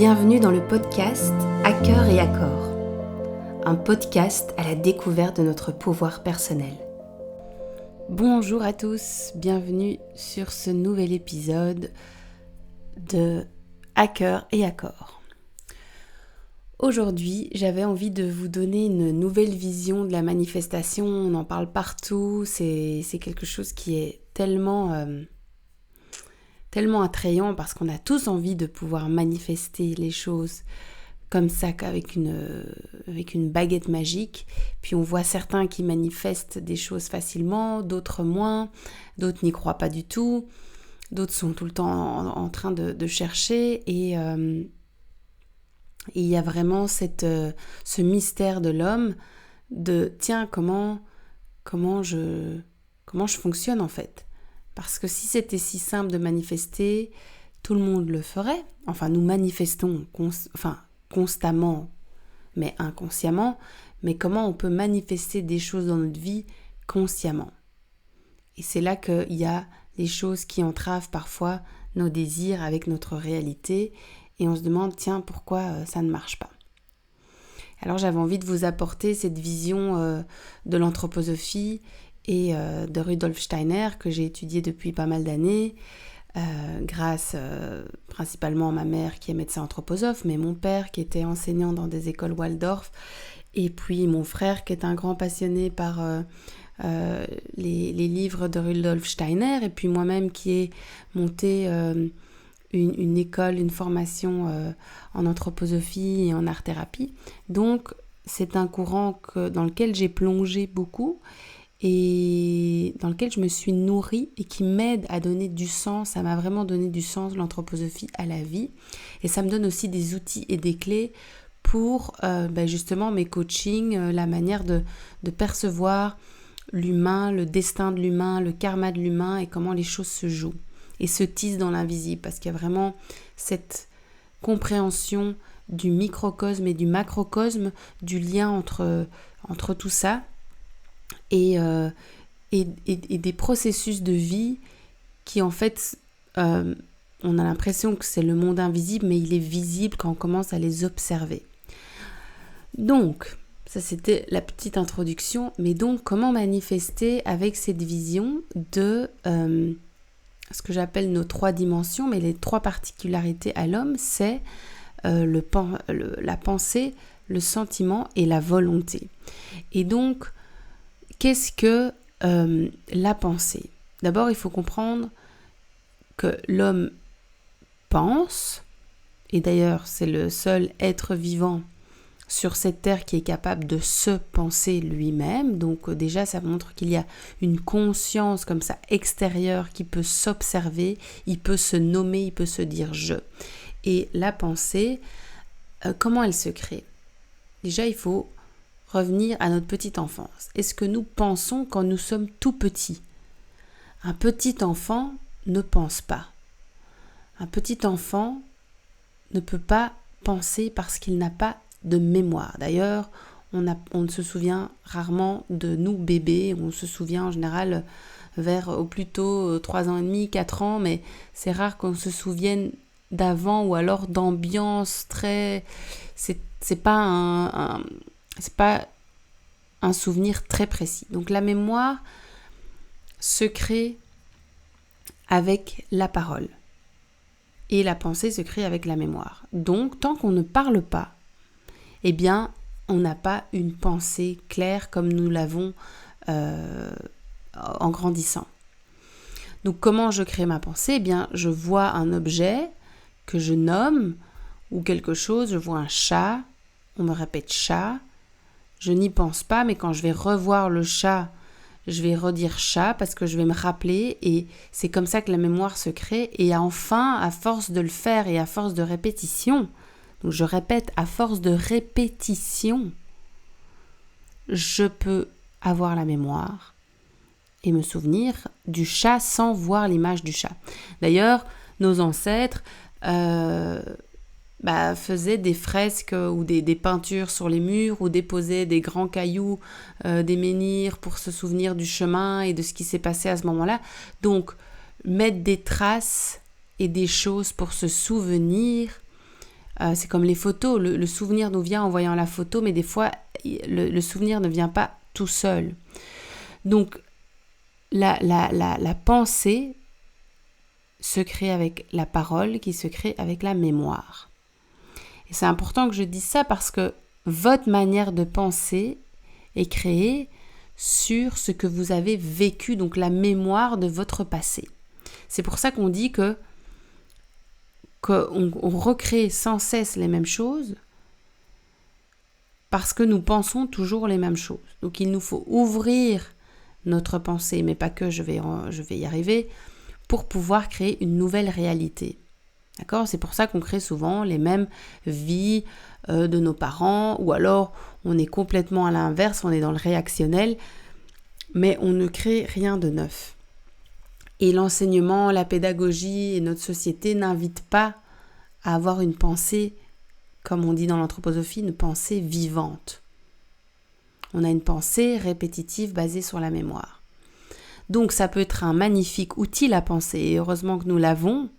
Bienvenue dans le podcast À cœur et à corps, un podcast à la découverte de notre pouvoir personnel. Bonjour à tous, bienvenue sur ce nouvel épisode de À cœur et à corps. Aujourd'hui, j'avais envie de vous donner une nouvelle vision de la manifestation. On en parle partout, c'est quelque chose qui est tellement attrayant parce qu'on a tous envie de pouvoir manifester les choses comme ça, avec une baguette magique. Puis on voit certains qui manifestent des choses facilement, d'autres moins, d'autres n'y croient pas du tout, d'autres sont tout le temps en train de chercher et il y a vraiment ce mystère de l'homme de tiens, comment je fonctionne en fait. Parce que si c'était si simple de manifester, tout le monde le ferait. Enfin, nous manifestons constamment, mais inconsciemment. Mais comment on peut manifester des choses dans notre vie consciemment? Et c'est là qu'il y a des choses qui entravent parfois nos désirs avec notre réalité. Et on se demande, tiens, pourquoi ça ne marche pas? Alors j'avais envie de vous apporter cette vision de l'anthroposophie et de Rudolf Steiner que j'ai étudié depuis pas mal d'années grâce principalement à ma mère qui est médecin anthroposophe, mais mon père qui était enseignant dans des écoles Waldorf et puis mon frère qui est un grand passionné par les livres de Rudolf Steiner et puis moi-même qui ai monté une école, une formation en anthroposophie et en art-thérapie. Donc c'est un courant dans lequel j'ai plongé beaucoup et dans lequel je me suis nourrie et qui m'aide à donner du sens. Ça m'a vraiment donné du sens, l'anthroposophie, à la vie. Et ça me donne aussi des outils et des clés pour justement mes coachings, la manière de percevoir l'humain, le destin de l'humain, le karma de l'humain et comment les choses se jouent et se tissent dans l'invisible. Parce qu'il y a vraiment cette compréhension du microcosme et du macrocosme, du lien entre tout ça. Et des processus de vie qui en fait, on a l'impression que c'est le monde invisible, mais il est visible quand on commence à les observer. Donc, ça c'était la petite introduction, mais donc comment manifester avec cette vision de ce que j'appelle nos 3 dimensions, mais les 3 particularités à l'homme, c'est la pensée, le sentiment et la volonté. Et donc, qu'est-ce que la pensée? D'abord, il faut comprendre que l'homme pense, et d'ailleurs, c'est le seul être vivant sur cette terre qui est capable de se penser lui-même. Donc déjà, ça montre qu'il y a une conscience comme ça extérieure qui peut s'observer, il peut se nommer, il peut se dire « je ». Et la pensée, comment elle se crée? Déjà, il faut revenir à notre petite enfance. Est-ce que nous pensons quand nous sommes tout petits? Un petit enfant ne pense pas. Un petit enfant ne peut pas penser parce qu'il n'a pas de mémoire. D'ailleurs, on ne se souvient rarement de nous bébés. On se souvient en général vers au plus tôt 3 ans et demi, 4 ans, mais c'est rare qu'on se souvienne d'avant ou alors d'ambiance très... C'est pas un souvenir très précis. Donc la mémoire se crée avec la parole et la pensée se crée avec la mémoire. Donc tant qu'on ne parle pas, eh bien on n'a pas une pensée claire comme nous l'avons en grandissant. Donc comment je crée ma pensée? Eh bien je vois un objet que je nomme ou quelque chose, je vois un chat, on me répète chat, je n'y pense pas, mais quand je vais revoir le chat, je vais redire chat parce que je vais me rappeler et c'est comme ça que la mémoire se crée. Et enfin, à force de le faire et à force de répétition, donc je répète, à force de répétition, je peux avoir la mémoire et me souvenir du chat sans voir l'image du chat. D'ailleurs, nos ancêtres faisaient des fresques ou des peintures sur les murs ou déposaient des grands cailloux, des menhirs pour se souvenir du chemin et de ce qui s'est passé à ce moment-là. Donc, mettre des traces et des choses pour se souvenir C'est comme les photos, le souvenir nous vient en voyant la photo, mais des fois, le souvenir ne vient pas tout seul. Donc, la pensée se crée avec la parole, qui se crée avec la mémoire. Et c'est important que je dise ça parce que votre manière de penser est créée sur ce que vous avez vécu, donc la mémoire de votre passé. C'est pour ça qu'on dit qu'on recrée sans cesse les mêmes choses parce que nous pensons toujours les mêmes choses. Donc il nous faut ouvrir notre pensée, mais pas que, je vais y arriver, pour pouvoir créer une nouvelle réalité. D'accord ? C'est pour ça qu'on crée souvent les mêmes vies de nos parents, ou alors on est complètement à l'inverse, on est dans le réactionnel, mais on ne crée rien de neuf. Et l'enseignement, la pédagogie et notre société n'invitent pas à avoir une pensée, comme on dit dans l'anthroposophie, une pensée vivante. On a une pensée répétitive basée sur la mémoire. Donc ça peut être un magnifique outil, la pensée, et heureusement que nous l'avons,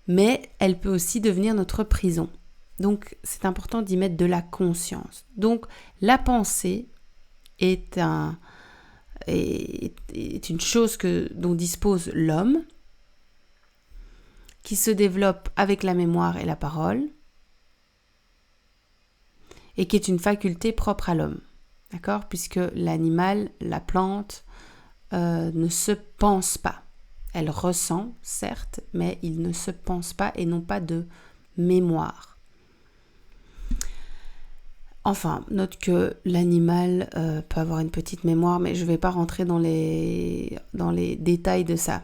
mais elle peut aussi devenir notre prison. Donc c'est important d'y mettre de la conscience. Donc la pensée est une chose dont dispose l'homme, qui se développe avec la mémoire et la parole, et qui est une faculté propre à l'homme. D'accord ? Puisque l'animal, la plante, ne se pense pas. Elle ressent, certes, mais il ne se pense pas et n'ont pas de mémoire. Enfin, note que l'animal peut avoir une petite mémoire, mais je ne vais pas rentrer dans les détails de ça.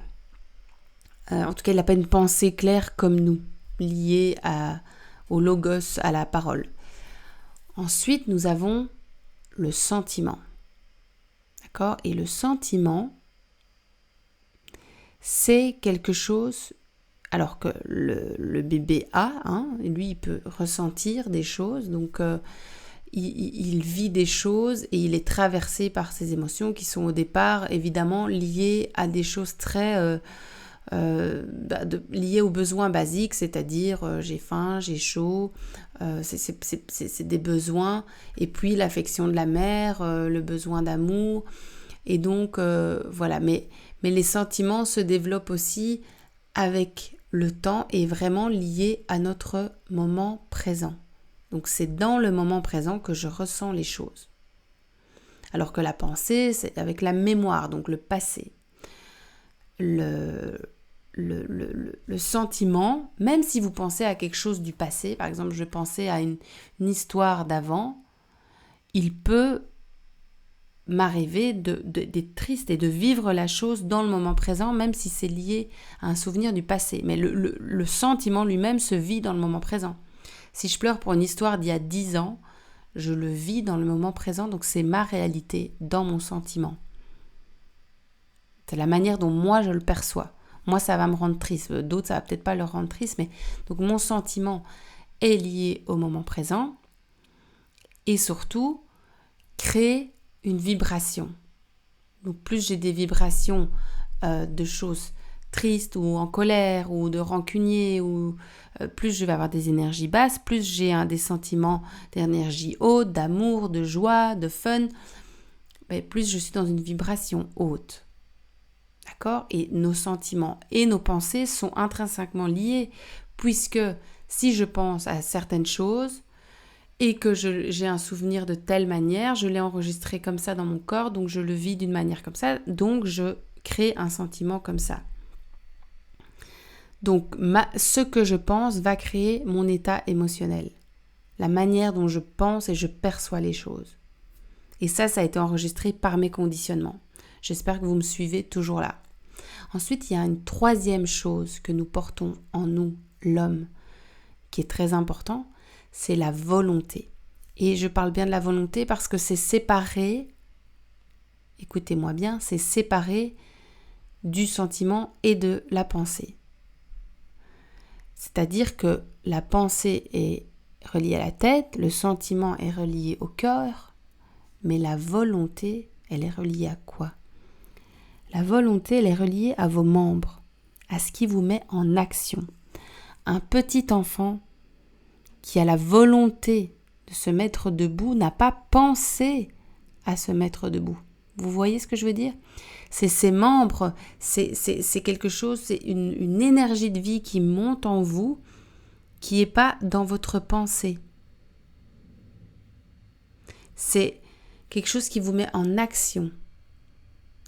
En tout cas, il n'a pas une pensée claire comme nous, liée au logos, à la parole. Ensuite, nous avons le sentiment. D'accord ? Et le sentiment, c'est quelque chose, alors que le bébé lui, il peut ressentir des choses, donc il vit des choses et il est traversé par ses émotions qui sont au départ évidemment liées à des choses très liées aux besoins basiques, c'est-à-dire j'ai faim, j'ai chaud, c'est des besoins, et puis l'affection de la mère, le besoin d'amour, et donc voilà, mais les sentiments se développent aussi avec le temps et vraiment liés à notre moment présent. Donc c'est dans le moment présent que je ressens les choses. Alors que la pensée, c'est avec la mémoire, donc le passé. Le sentiment, même si vous pensez à quelque chose du passé, par exemple je pensais à une histoire d'avant, il peut m'arriver d'être triste et de vivre la chose dans le moment présent, même si c'est lié à un souvenir du passé. Mais le sentiment lui-même se vit dans le moment présent. Si je pleure pour une histoire d'il y a 10 ans, je le vis dans le moment présent, donc c'est ma réalité dans mon sentiment. C'est la manière dont moi je le perçois. Moi, ça va me rendre triste. D'autres, ça va peut-être pas leur rendre triste, mais donc mon sentiment est lié au moment présent et surtout crée une vibration. Donc plus j'ai des vibrations de choses tristes ou en colère ou de rancunier, ou plus je vais avoir des énergies basses, plus j'ai des sentiments d'énergie haute, d'amour, de joie, de fun, plus je suis dans une vibration haute. D'accord ? Et nos sentiments et nos pensées sont intrinsèquement liés, puisque si je pense à certaines choses et que j'ai un souvenir de telle manière, je l'ai enregistré comme ça dans mon corps, donc je le vis d'une manière comme ça, donc je crée un sentiment comme ça. Donc ce que je pense va créer mon état émotionnel, la manière dont je pense et je perçois les choses. Et ça a été enregistré par mes conditionnements. J'espère que vous me suivez toujours là. Ensuite, il y a une troisième chose que nous portons en nous, l'homme, qui est très important, c'est la volonté. Et je parle bien de la volonté parce que c'est séparé, écoutez-moi bien, c'est séparé du sentiment et de la pensée. C'est-à-dire que la pensée est reliée à la tête, le sentiment est relié au cœur, mais la volonté, elle est reliée à quoi ? La volonté, elle est reliée à vos membres, à ce qui vous met en action. Un petit enfant qui a la volonté de se mettre debout n'a pas pensé à se mettre debout. Vous voyez ce que je veux dire? C'est ses membres, c'est quelque chose, c'est une énergie de vie qui monte en vous, qui n'est pas dans votre pensée. C'est quelque chose qui vous met en action.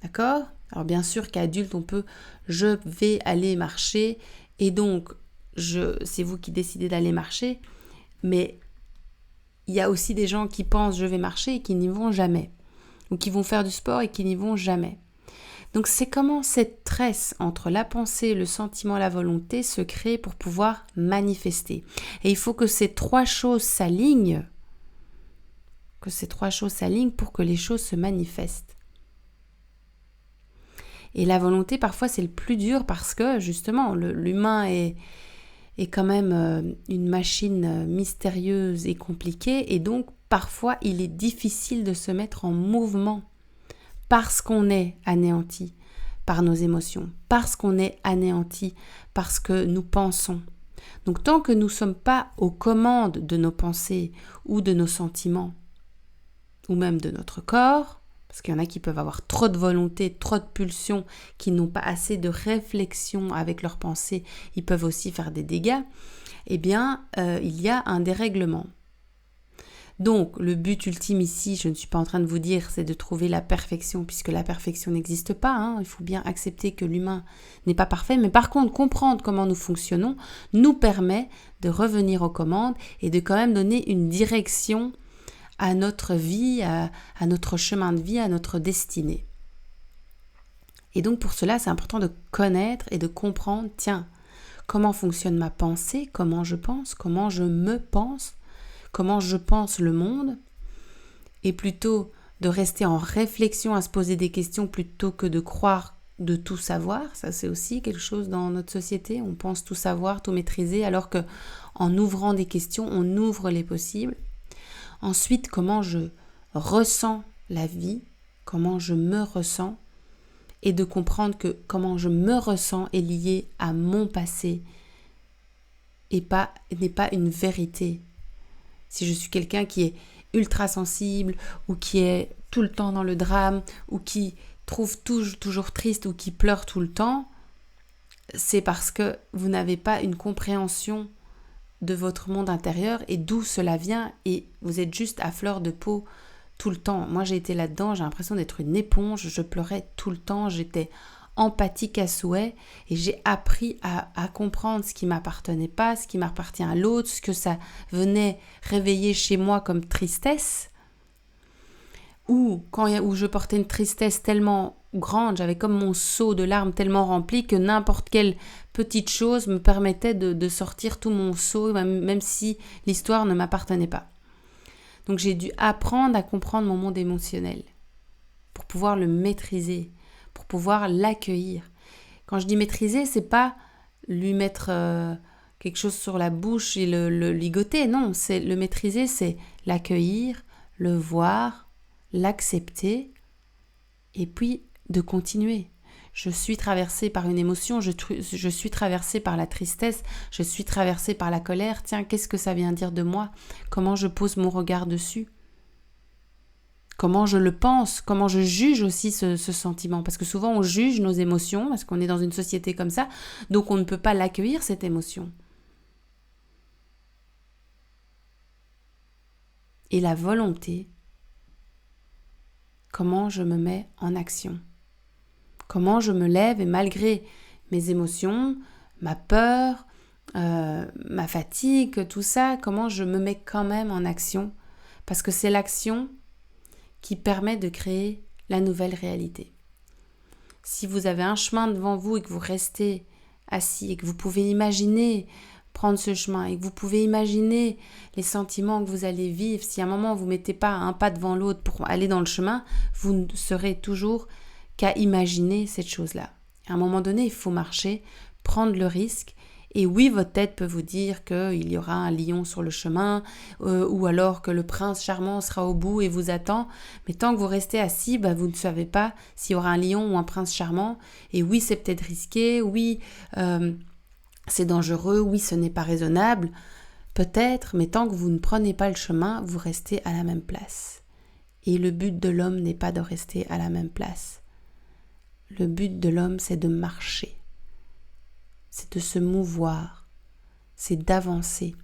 D'accord? Alors bien sûr qu'adulte, je vais aller marcher et donc c'est vous qui décidez d'aller marcher, mais il y a aussi des gens qui pensent je vais marcher et qui n'y vont jamais, ou qui vont faire du sport et qui n'y vont jamais. Donc c'est comment cette tresse entre la pensée, le sentiment, la volonté se crée pour pouvoir manifester. Et il faut que ces trois choses s'alignent, pour que les choses se manifestent. Et la volonté, parfois, c'est le plus dur parce que, justement, l'humain est quand même une machine mystérieuse et compliquée. Et donc, parfois, il est difficile de se mettre en mouvement parce qu'on est anéanti par nos émotions, parce qu'on est anéanti parce que nous pensons. Donc, tant que nous ne sommes pas aux commandes de nos pensées ou de nos sentiments, ou même de notre corps, parce qu'il y en a qui peuvent avoir trop de volonté, trop de pulsions, qui n'ont pas assez de réflexion avec leurs pensées, ils peuvent aussi faire des dégâts, eh bien, il y a un dérèglement. Donc, le but ultime ici, je ne suis pas en train de vous dire, c'est de trouver la perfection, puisque la perfection n'existe pas, hein. Il faut bien accepter que l'humain n'est pas parfait, mais par contre, comprendre comment nous fonctionnons nous permet de revenir aux commandes et de quand même donner une direction à notre vie, à notre chemin de vie, à notre destinée. Et donc pour cela, c'est important de connaître et de comprendre, tiens, comment fonctionne ma pensée, comment je pense, comment je me pense, comment je pense le monde, et plutôt de rester en réflexion, à se poser des questions plutôt que de croire de tout savoir. Ça, c'est aussi quelque chose dans notre société, on pense tout savoir, tout maîtriser, alors que en ouvrant des questions, on ouvre les possibles. Ensuite, comment je ressens la vie, comment je me ressens, et de comprendre que comment je me ressens est lié à mon passé et n'est pas une vérité. Si je suis quelqu'un qui est ultra sensible ou qui est tout le temps dans le drame ou qui trouve toujours triste ou qui pleure tout le temps, c'est parce que vous n'avez pas une compréhension de votre monde intérieur et d'où cela vient et vous êtes juste à fleur de peau tout le temps. Moi j'ai été là-dedans, j'ai l'impression d'être une éponge, je pleurais tout le temps, j'étais empathique à souhait et j'ai appris à comprendre ce qui m'appartenait pas, ce qui m'appartient à l'autre, ce que ça venait réveiller chez moi comme tristesse ou où je portais une tristesse tellement grande, j'avais comme mon seau de larmes tellement rempli que n'importe quelle petite chose me permettait de sortir tout mon seau, même si l'histoire ne m'appartenait pas. Donc j'ai dû apprendre à comprendre mon monde émotionnel pour pouvoir le maîtriser, pour pouvoir l'accueillir. Quand je dis maîtriser, c'est pas lui mettre quelque chose sur la bouche et le ligoter, non, c'est le maîtriser, c'est l'accueillir, le voir, l'accepter et puis de continuer. Je suis traversée par une émotion, je suis traversée par la tristesse, je suis traversée par la colère. Tiens, qu'est-ce que ça vient dire de moi? Comment je pose mon regard dessus? Comment je le pense? Comment je juge aussi ce sentiment? Parce que souvent on juge nos émotions, parce qu'on est dans une société comme ça, donc on ne peut pas l'accueillir, cette émotion. Et la volonté, comment je me mets en action? Comment je me lève et malgré mes émotions, ma peur, ma fatigue, tout ça, comment je me mets quand même en action? Parce que c'est l'action qui permet de créer la nouvelle réalité. Si vous avez un chemin devant vous et que vous restez assis et que vous pouvez imaginer prendre ce chemin et que vous pouvez imaginer les sentiments que vous allez vivre, si à un moment vous ne mettez pas un pas devant l'autre pour aller dans le chemin, vous ne serez toujours qu'à imaginer cette chose-là. À un moment donné, il faut marcher, prendre le risque. Et oui, votre tête peut vous dire qu'il y aura un lion sur le chemin ou alors que le prince charmant sera au bout et vous attend. Mais tant que vous restez assis, vous ne savez pas s'il y aura un lion ou un prince charmant. Et oui, c'est peut-être risqué. Oui, c'est dangereux, oui, ce n'est pas raisonnable, peut-être, mais tant que vous ne prenez pas le chemin, vous restez à la même place. Et le but de l'homme n'est pas de rester à la même place. Le but de l'homme, c'est de marcher, c'est de se mouvoir, c'est d'avancer.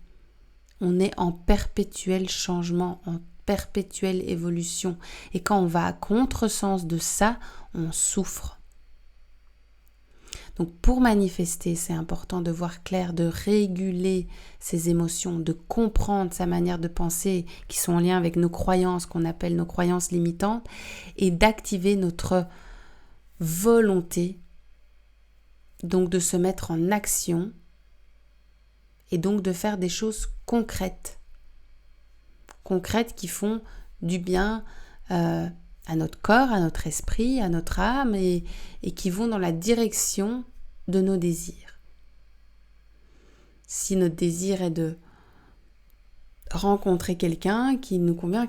On est en perpétuel changement, en perpétuelle évolution. Et quand on va à contresens de ça, on souffre. Donc pour manifester, c'est important de voir clair, de réguler ses émotions, de comprendre sa manière de penser qui sont en lien avec nos croyances, qu'on appelle nos croyances limitantes, et d'activer notre volonté, donc de se mettre en action et donc de faire des choses concrètes qui font du bien à notre corps, à notre esprit, à notre âme et qui vont dans la direction de nos désirs. Si notre désir est de rencontrer quelqu'un qui nous convient,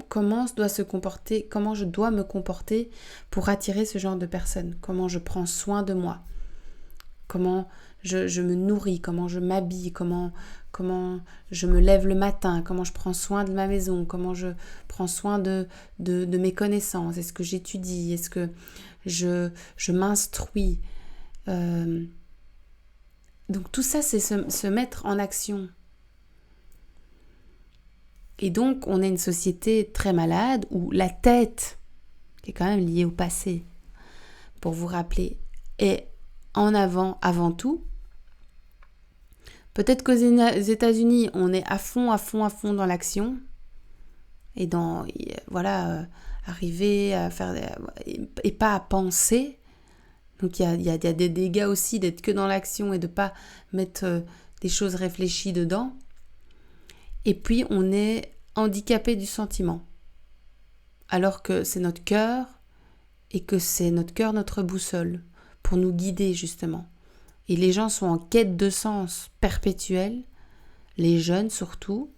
comment je dois me comporter pour attirer ce genre de personne, comment je prends soin de moi, comment je me nourris, comment je m'habille, comment je me lève le matin, comment je prends soin de ma maison, comment je prends soin de mes connaissances, est-ce que j'étudie, est-ce que je m'instruis. Donc tout ça, c'est se mettre en action. Et donc, on est une société très malade où la tête, qui est quand même liée au passé, pour vous rappeler, est en avant tout. Peut-être qu'aux États-Unis, on est à fond dans l'action et arriver à faire et pas à penser. Donc il y a des dégâts aussi d'être que dans l'action et de pas mettre des choses réfléchies dedans. Et puis on est handicapé du sentiment, alors que c'est notre cœur et que c'est notre cœur notre boussole pour nous guider justement. Et les gens sont en quête de sens perpétuel, les jeunes surtout,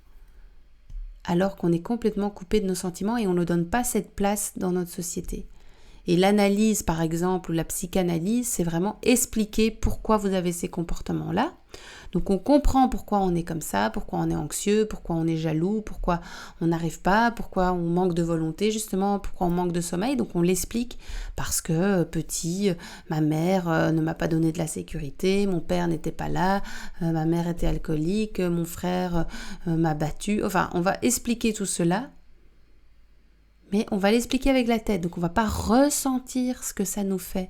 alors qu'on est complètement coupé de nos sentiments et on ne donne pas cette place dans notre société. Et l'analyse, par exemple, ou la psychanalyse, c'est vraiment expliquer pourquoi vous avez ces comportements-là. Donc on comprend pourquoi on est comme ça, pourquoi on est anxieux, pourquoi on est jaloux, pourquoi on n'arrive pas, pourquoi on manque de volonté, justement, pourquoi on manque de sommeil. Donc on l'explique parce que petit, ma mère ne m'a pas donné de la sécurité, mon père n'était pas là, ma mère était alcoolique, mon frère m'a battu. Enfin, on va expliquer tout cela. Mais on va l'expliquer avec la tête, donc on ne va pas ressentir ce que ça nous fait.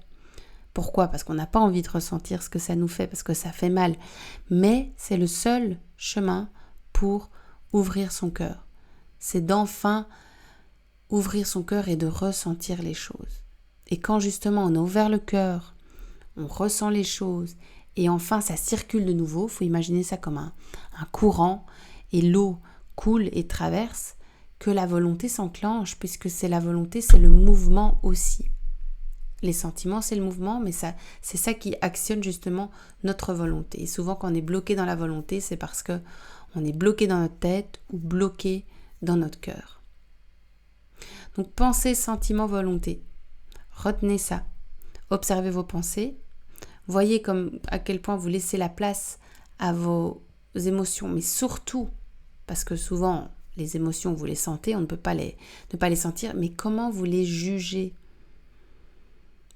Pourquoi ? Parce qu'on n'a pas envie de ressentir ce que ça nous fait, parce que ça fait mal. Mais c'est le seul chemin pour ouvrir son cœur. C'est d'enfin ouvrir son cœur et de ressentir les choses. Et quand justement on a ouvert le cœur, on ressent les choses, et enfin ça circule de nouveau, il faut imaginer ça comme un courant, et l'eau coule et traverse, que la volonté s'enclenche, puisque c'est la volonté, c'est le mouvement aussi. Les sentiments, c'est le mouvement, mais c'est ça qui actionne justement notre volonté. Et souvent, quand on est bloqué dans la volonté, c'est parce que on est bloqué dans notre tête ou bloqué dans notre cœur. Donc, pensée, sentiment, volonté. Retenez ça. Observez vos pensées. Voyez à quel point vous laissez la place à vos émotions, mais surtout, parce que souvent, les émotions, vous les sentez, on ne peut pas ne pas les sentir, mais comment vous les jugez ?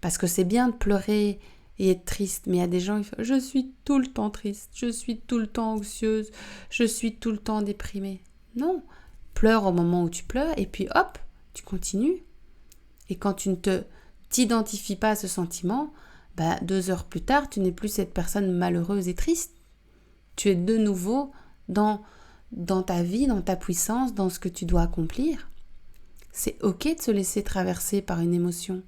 Parce que c'est bien de pleurer et être triste, mais il y a des gens qui disent « Je suis tout le temps triste, je suis tout le temps anxieuse, je suis tout le temps déprimée. » Non, pleure au moment où tu pleures et puis hop, tu continues. Et quand tu ne t'identifies pas à ce sentiment, 2 heures plus tard, tu n'es plus cette personne malheureuse et triste. Tu es de nouveau dans ta vie, dans ta puissance, dans ce que tu dois accomplir. C'est ok de se laisser traverser par une émotion.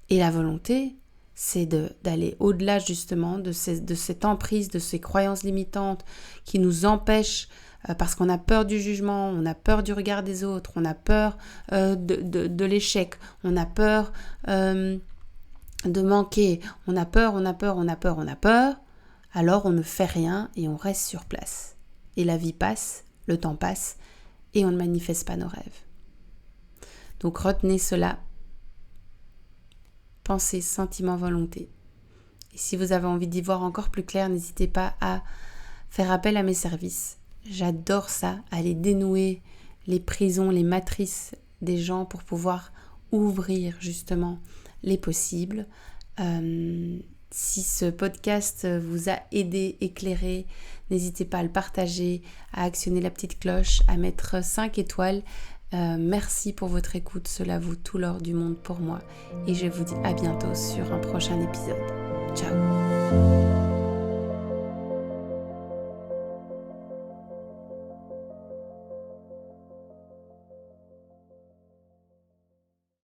Et la volonté, c'est d'aller au-delà justement de cette emprise, de ces croyances limitantes qui nous empêchent, parce qu'on a peur du jugement, on a peur du regard des autres, on a peur de l'échec, on a peur de manquer, on a peur, alors on ne fait rien et on reste sur place. Et la vie passe, le temps passe et on ne manifeste pas nos rêves. Donc retenez cela. pensée, sentiment, volonté. Et si vous avez envie d'y voir encore plus clair, n'hésitez pas à faire appel à mes services. J'adore ça, aller dénouer les prisons, les matrices des gens pour pouvoir ouvrir justement les possibles. Si ce podcast vous a aidé, éclairé, n'hésitez pas à le partager, à actionner la petite cloche, à mettre 5 étoiles. Merci pour votre écoute, cela vaut tout l'or du monde pour moi. Et je vous dis à bientôt sur un prochain épisode. Ciao.